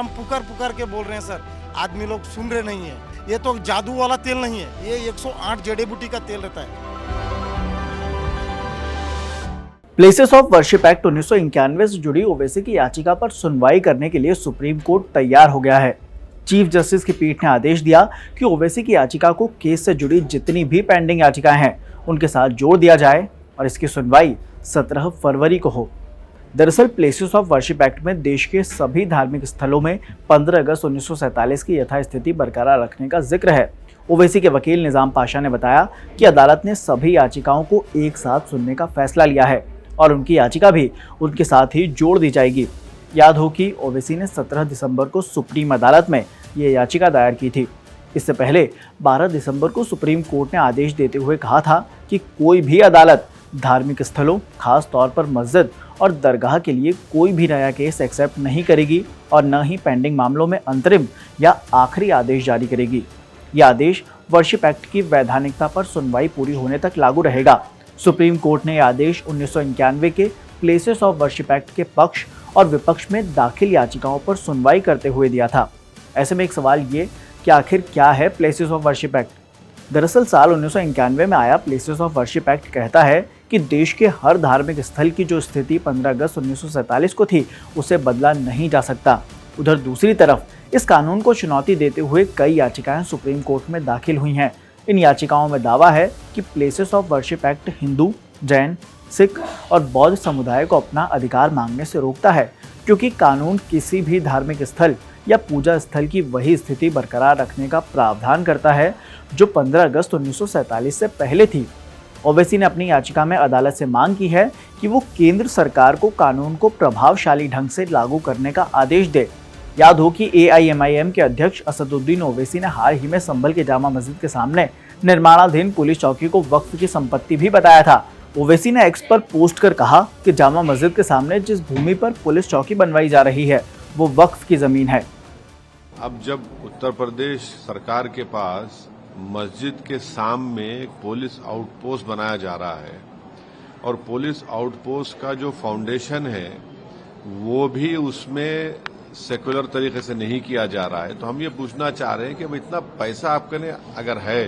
हम पुकार पुकार के बोल रहे हैं सर, आदमी लोग सुन रहे नहीं है। ये तो जादू वाला तेल नहीं है, ये 108 जड़ी बूटी का तेल रहता है। प्लेसेस ऑफ वर्शिप एक्ट 1991 से जुड़ी ओवैसी की याचिका पर सुनवाई करने के लिए सुप्रीम कोर्ट तैयार हो गया है। चीफ जस्टिस की पीठ ने आदेश दिया कि ओवैसी की याचिका को केस से जुड़ी जितनी भी पेंडिंग याचिकाएं हैं उनके साथ जोड़ दिया जाए और इसकी सुनवाई 17 फरवरी को हो। दरअसल प्लेसेस ऑफ वर्शिप एक्ट में देश के सभी धार्मिक स्थलों में 15 अगस्त 1947 की यथास्थिति बरकरार रखने का जिक्र है। ओवैसी के वकील निजाम पाशा ने बताया कि अदालत ने सभी याचिकाओं को एक साथ सुनने का फैसला लिया है और उनकी याचिका भी उनके साथ ही जोड़ दी जाएगी। याद हो कि ओवैसी ने 17 दिसंबर को सुप्रीम अदालत में ये याचिका दायर की थी। इससे पहले 12 दिसंबर को सुप्रीम कोर्ट ने आदेश देते हुए कहा था कि कोई भी अदालत धार्मिक स्थलों, खास तौर पर मस्जिद और दरगाह के लिए कोई भी नया केस एक्सेप्ट नहीं करेगी और न ही पेंडिंग मामलों में अंतरिम या आखिरी आदेश जारी करेगी। यह आदेश वर्शिप एक्ट की वैधानिकता पर सुनवाई पूरी होने तक लागू रहेगा। सुप्रीम कोर्ट ने यह आदेश 1991 के प्लेसेस ऑफ वर्शिप एक्ट के पक्ष और विपक्ष में दाखिल याचिकाओं पर सुनवाई करते हुए दिया था। ऐसे में एक सवाल ये कि आखिर क्या है प्लेसेस ऑफ वर्शिप एक्ट? दरअसल साल 1991 में आया प्लेसेस ऑफ वर्शिप एक्ट कहता है कि देश के हर धार्मिक स्थल की जो स्थिति 15 अगस्त 1947 को थी उसे बदला नहीं जा सकता। उधर दूसरी तरफ इस कानून को चुनौती देते हुए कई याचिकाएं सुप्रीम कोर्ट में दाखिल हुई हैं। इन याचिकाओं में दावा है कि places of worship act Hindu, Jain, Sikh और बौद्ध समुदाय को अपना अधिकार मांगने से रोकता है, क्योंकि कानून किसी भी धार्मिक स्थल या पूजा स्थल की वही स्थिति बरकरार रखने का प्रावधान करता है जो 15 अगस्त 1947 से पहले थी। ओवैसी ने अपनी याचिका में अदालत से मांग की है कि वो केंद्र सरकार को कानून को प्रभावशाली ढंग से लागू करने का आदेश दे। याद हो कि AIMIM के अध्यक्ष असदुद्दीन ओवैसी ने हाल ही में संभल के जामा मस्जिद के सामने निर्माणाधीन पुलिस चौकी को वक्फ की संपत्ति भी बताया था। ओवैसी ने एक्स पर पोस्ट कर कहा कि जामा मस्जिद के सामने जिस भूमि पर पुलिस चौकी बनवाई जा रही है वो वक्फ की जमीन है। अब जब उत्तर प्रदेश सरकार के पास मस्जिद के सामने एक पुलिस आउटपोस्ट बनाया जा रहा है और पुलिस आउटपोस्ट का जो फाउंडेशन है वो भी उसमें सेकुलर तरीके से नहीं किया जा रहा है, तो हम ये पूछना चाह रहे हैं कि अब इतना पैसा आपके अगर है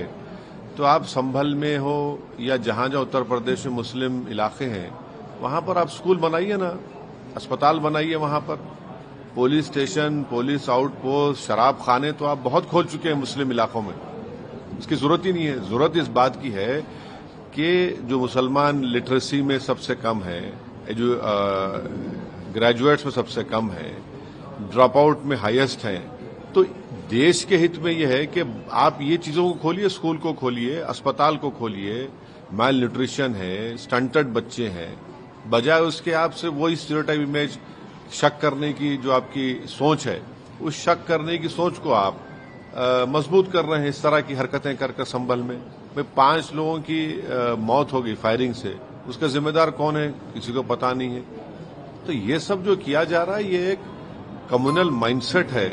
तो आप संभल में हो या जहां जहां उत्तर प्रदेश में मुस्लिम इलाके हैं वहां पर आप स्कूल बनाइए ना, अस्पताल बनाइए, वहां पर पुलिस स्टेशन, पुलिस आउटपोस्ट, शराब खाने तो आप बहुत खोल चुके हैं मुस्लिम इलाकों में, इसकी जरूरत ही नहीं है। जरूरत इस बात की है कि जो मुसलमान लिटरेसी में सबसे कम है, जो ग्रेजुएट्स में सबसे कम है, ड्रॉप आउट में हाईएस्ट हैं, तो देश के हित में यह है कि आप ये चीजों को खोलिए, स्कूल को खोलिए, अस्पताल को खोलिए। माल न्यूट्रिशन है, स्टंटेड बच्चे हैं, बजाय उसके आपसे वही स्टीरियोटाइप इमेज शक करने की जो आपकी सोच है, उस शक करने की सोच को आप मजबूत कर रहे हैं इस तरह की हरकतें कर संभल में। 5 लोगों की मौत हो गई फायरिंग से, उसका जिम्मेदार कौन है किसी को पता नहीं है। तो ये सब जो किया जा रहा है ये एक कम्युनल माइंडसेट है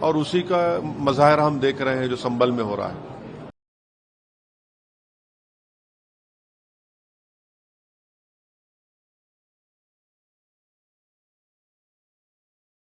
और उसी का मजाहिरा हम देख रहे हैं जो संभल में हो रहा है।